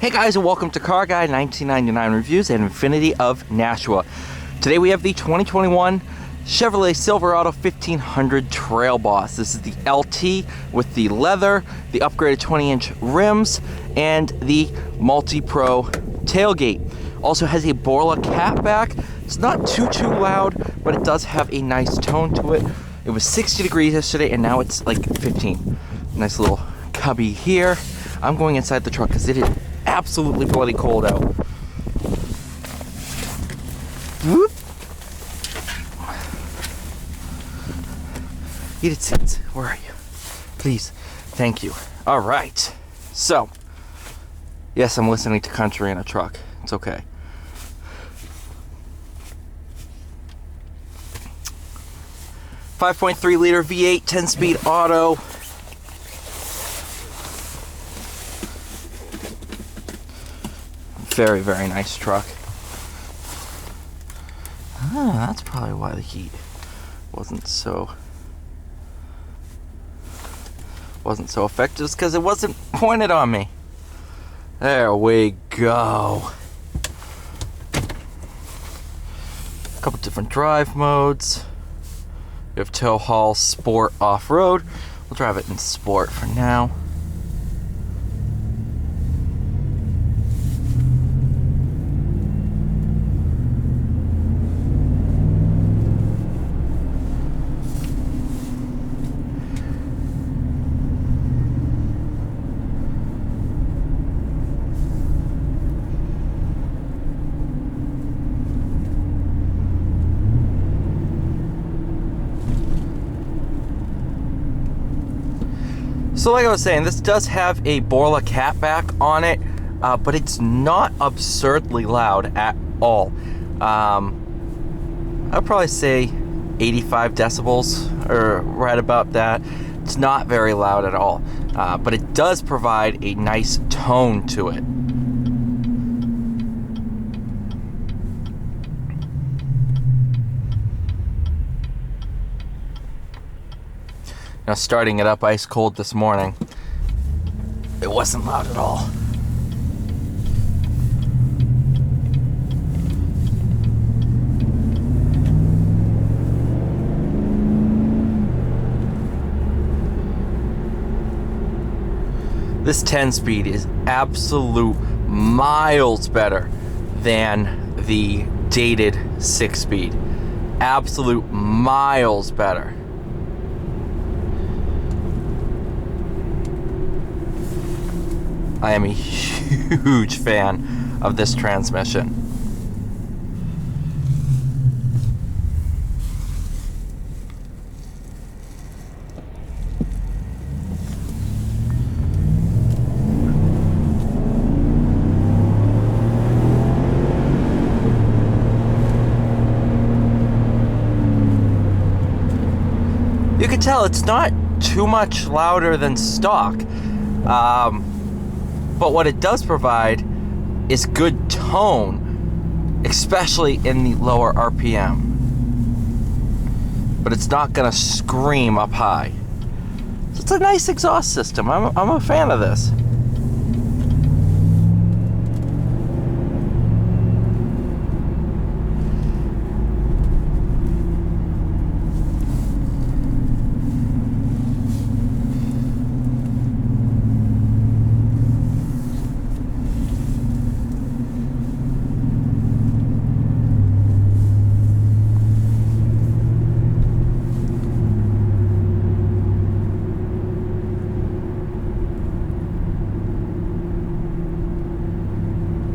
Hey guys, and welcome to Car Guy 1999 Reviews and Infinity of Nashua. Today we have the 2021 Chevrolet Silverado 1500 Trailboss. This is the LT with the leather, the upgraded 20-inch rims, and the multi-pro tailgate. Also has a Borla catback. It's not too loud, but it does have a nice tone to it. It was 60 degrees yesterday, and now it's like 15. Nice little cubby here. I'm going inside the truck because it is absolutely bloody cold out. Whoop. Heated seats. Where are you? Please. Thank you. All right. So, yes, I'm listening to country in a truck. It's okay. .3 liter V8, 10-speed auto. Very, very nice truck. Ah, that's probably why the heat wasn't so effective, just because it wasn't pointed on me. There we go. A couple different drive modes. We have tow haul, sport, off-road. We'll drive it in sport for now. So like I was saying, this does have a Borla catback on it, but it's not absurdly loud at all. I'd probably say 85 decibels, or right about that. It's not very loud at all, but it does provide a nice tone to it. Now, starting it up ice cold this morning, it wasn't loud at all. This 10-speed is absolute miles better than the dated 6-speed. Absolute miles better. I am a huge fan of this transmission. You can tell it's not too much louder than stock. But what it does provide is good tone, especially in the lower RPM. But it's not gonna scream up high. So it's a nice exhaust system. I'm a fan of this.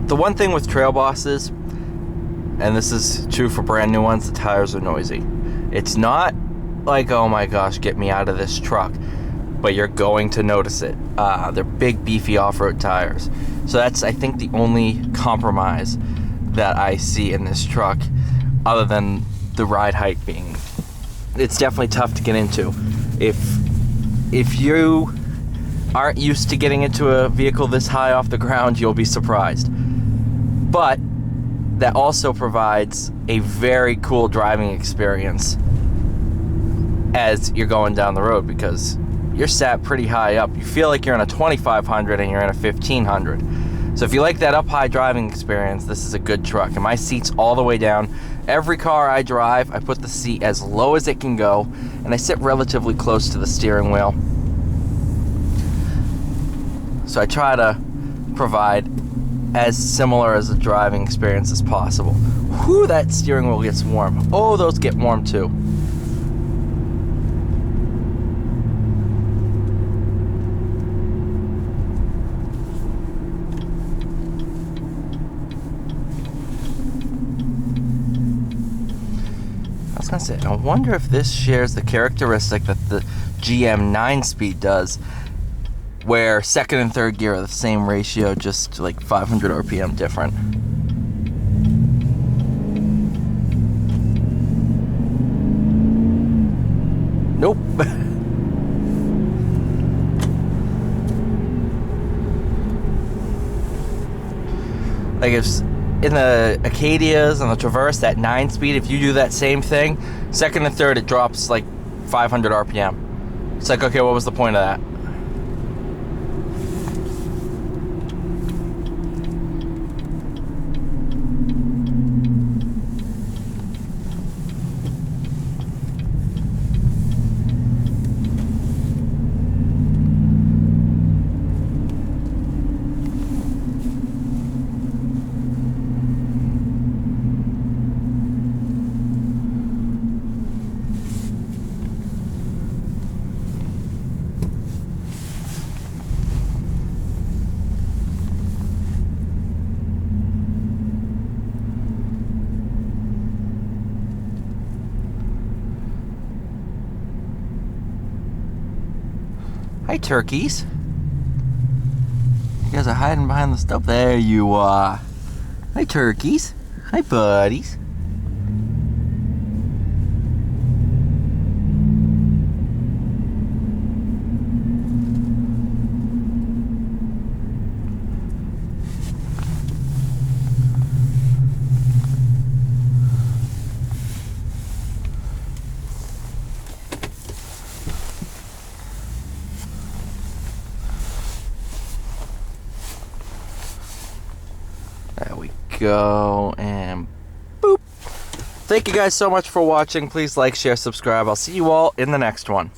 The one thing with Trailbosses, and this is true for brand new ones, the tires are noisy. It's not like, oh my gosh, get me out of this truck, but you're going to notice it. They're big, beefy off-road tires. So that's, I think, the only compromise that I see in this truck, other than the ride height being, it's definitely tough to get into. If you aren't used to getting into a vehicle this high off the ground, you'll be surprised. But that also provides a very cool driving experience as you're going down the road, because you're sat pretty high up. You feel like you're in a 2500 and you're in a 1500. So if you like that up-high driving experience, this is a good truck. And my seat's all the way down. Every car I drive, I put the seat as low as it can go, and I sit relatively close to the steering wheel. So I try to provide as similar as a driving experience as possible. Whew, that steering wheel gets warm. Oh, those get warm too. I was gonna say, I wonder if this shares the characteristic that the GM 9-speed does, where second and third gear are the same ratio, just like 500 RPM different. Nope. Like if in the Acadias and the Traverse, that 9-speed, if you do that same thing, second and third, it drops like 500 RPM. It's like, okay, what was the point of that? Hi, turkeys. You guys are hiding behind the stuff. There you are. Hi, turkeys. Hi, buddies. There we go, and boop. Thank you guys so much for watching. Please like, share, subscribe. I'll see you all in the next one.